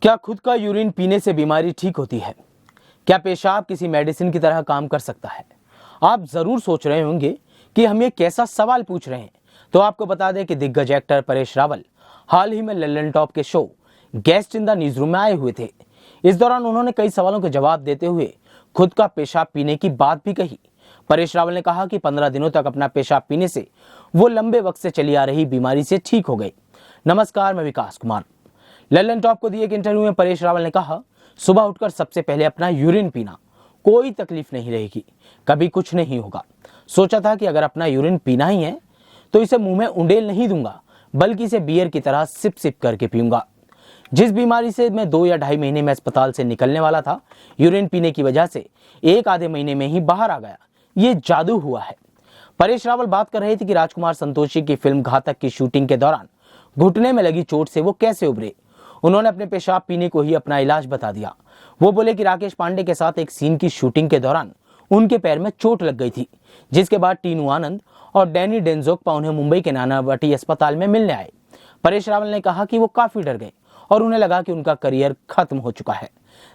क्या खुद का यूरिन पीने से बीमारी ठीक होती है? क्या पेशाब किसी मेडिसिन की तरह काम कर सकता है? आप जरूर सोच रहे होंगे कि हम ये कैसा सवाल पूछ रहे हैं। तो आपको बता दें कि दिग्गज एक्टर परेश रावल हाल ही में लल्लन टॉप के show guest in the news room में आए हुए थे। इस दौरान उन्होंने कई सवालों के जवाब देते हुए खुद का पेशाब पीने की बात भी कही। परेश रावल ने कहा कि 15 दिनों तक अपना पेशाब पीने से वो लंबे वक्त से चली आ रही बीमारी से ठीक हो गए। नमस्कार, मैं विकास कुमार। लल्लन टॉप को दिए एक इंटरव्यू में परेश रावल ने कहा, सुबह उठकर सबसे पहले अपना यूरिन पीना, कोई तकलीफ नहीं रहेगी, कभी कुछ नहीं होगा। सोचा था कि अगर अपना यूरिन पीना ही है तो इसे मुंह में उंडेल नहीं दूंगा, बल्कि इसे बियर की तरह सिप सिप करके पीऊंगा। जिस बीमारी से मैं 2 या ढाई महीने में अस्पताल से निकलने वाला था, यूरिन पीने की वजह से 1 आधे महीने में ही बाहर आ गया। ये जादू हुआ है। परेश रावल बात कर रहे थे कि राजकुमार संतोषी की फिल्म घातक की शूटिंग के दौरान घुटने में लगी चोट से वो कैसे उभरे। उन्होंने अपने पेशाब पीने को ही अपना इलाज बता दिया। वो बोले कि राकेश पांडे के साथ एक सीन की शूटिंग के दौरान उनके पैर में चोट लग गई थी, जिसके बाद टीनू आनंद और डैनी डेंजोकपा उन्हें मुंबई के नानावटी अस्पताल में मिलने आए। परेश रावल ने कहा कि वो काफी डर गए और उन्हें लगा कि उनका करियर खत्म हो चुका है।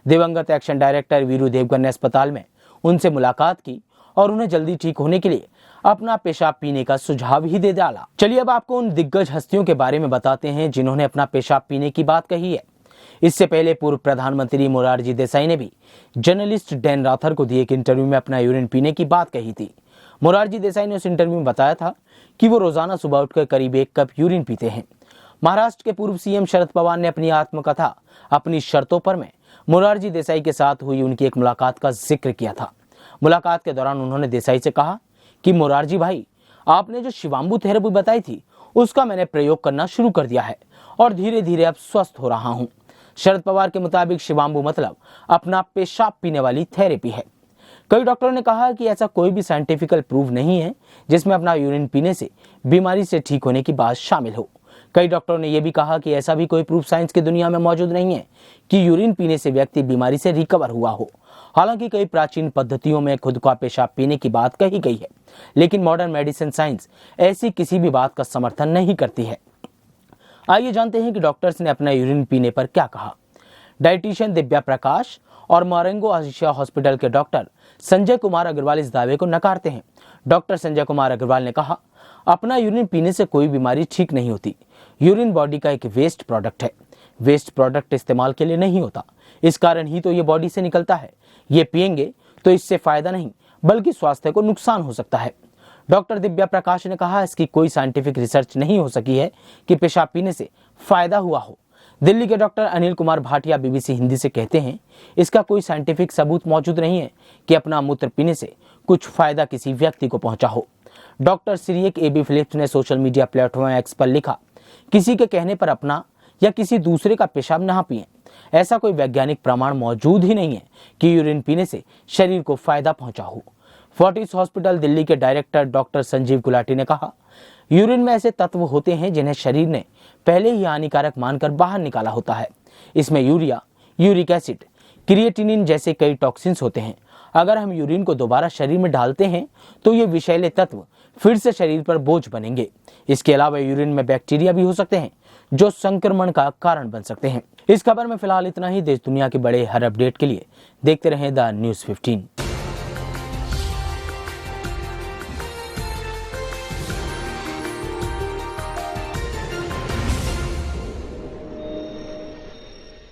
दिवंगत एक्शन डायरेक्टर वीरू देवगन ने अस्पताल में उनसे मुलाकात की और उन्हें जल्दी ठीक होने के लिए अपना पेशाब पीने का सुझाव ही दे डाला। चलिए अब आपको उन दिग्गज हस्तियों के बारे में बताते हैं जिन्होंने अपना पेशाब पीने की बात कही है। इससे पहले पूर्व प्रधानमंत्री मोरारजी देसाई ने भी जर्नलिस्ट डैन राथर को दिए एक इंटरव्यू में अपना यूरिन पीने की बात कही थी। मोरारजी देसाई ने उस इंटरव्यू में बताया था कि वो रोजाना सुबह उठकर करीब 1 कप यूरिन पीते हैं। महाराष्ट्र के पूर्व सीएम शरद पवार ने अपनी आत्मकथा अपनी शर्तों पर में मोरारजी देसाई के साथ हुई उनकी एक मुलाकात का जिक्र किया था। मुलाकात के दौरान उन्होंने देसाई से कहा कि मोरारजी भाई, आपने जो शिवांबु थेरेपी बताई थी उसका मैंने प्रयोग करना शुरू कर दिया है और धीरे धीरे अब स्वस्थ हो रहा हूं। शरद पवार के मुताबिक शिवांबु मतलब अपना पेशाब पीने वाली थेरेपी है। कई डॉक्टरों ने कहा कि ऐसा कोई भी साइंटिफिकल प्रूफ नहीं है जिसमें अपना यूरिन पीने से बीमारी से ठीक होने की बात शामिल हो। कई डॉक्टरों ने यह भी कहा कि ऐसा भी कोई प्रूफ साइंस की दुनिया में मौजूद नहीं है कि यूरिन पीने से व्यक्ति बीमारी से रिकवर हुआ हो। हालांकि कई प्राचीन पद्धतियों में खुद का पेशाब पीने की बात कही गई है, लेकिन मॉडर्न मेडिसिन साइंस ऐसी किसी भी बात का समर्थन नहीं करती है। आइए जानते हैं कि डॉक्टर्स ने अपना यूरिन पीने पर क्या कहा। डाइटिशियन दिव्या प्रकाश और मोरेंगो आशिया हॉस्पिटल के डॉक्टर संजय कुमार अग्रवाल इस दावे को नकारते हैं। डॉक्टर संजय कुमार अग्रवाल ने कहा, अपना यूरिन पीने से कोई बीमारी ठीक नहीं होती। यूरिन बॉडी का एक वेस्ट प्रोडक्ट है। वेस्ट प्रोडक्ट इस्तेमाल के लिए नहीं होता, इस कारण ही तो ये बॉडी से निकलता है। ये पिएंगे तो इससे फायदा नहीं बल्कि स्वास्थ्य को नुकसान हो सकता है। डॉक्टर दिव्या प्रकाश ने कहा, इसकी कोई साइंटिफिक रिसर्च नहीं हो सकी है कि पेशाब पीने से फायदा हुआ हो। दिल्ली के डॉक्टर अनिल कुमार भाटिया बीबीसी हिंदी से कहते हैं, इसका कोई साइंटिफिक सबूत मौजूद नहीं है कि अपना मूत्र पीने से कुछ फायदा किसी व्यक्ति को पहुंचा हो। डॉक्टर सिरियक एबी फिलिप्स ने सोशल मीडिया प्लेटफॉर्म एक्स पर लिखा, किसी के कहने पर अपना या किसी दूसरे का पेशाब ना पिएं। ऐसा कोई वैज्ञानिक प्रमाण मौजूद ही नहीं है कि यूरिन पीने से शरीर को फायदा पहुंचा हो। फोर्टिस हॉस्पिटल दिल्ली के डायरेक्टर डॉक्टर संजीव गुलाटी ने कहा, यूरिन में ऐसे तत्व होते हैं जिन्हें शरीर ने पहले ही हानिकारक मानकर बाहर निकाला होता है। इसमें यूरिया, यूरिक एसिड, क्रिएटिनिन जैसे कई टॉक्सिन्स होते हैं। अगर हम यूरिन को दोबारा शरीर में डालते हैं तो ये विषैले तत्व फिर से शरीर पर बोझ बनेंगे। इसके अलावा यूरिन में बैक्टीरिया भी हो सकते हैं जो संक्रमण का कारण बन सकते हैं। इस खबर में फिलहाल इतना ही। देश दुनिया के बड़े हर अपडेट के लिए देखते रहें द न्यूज़ 15।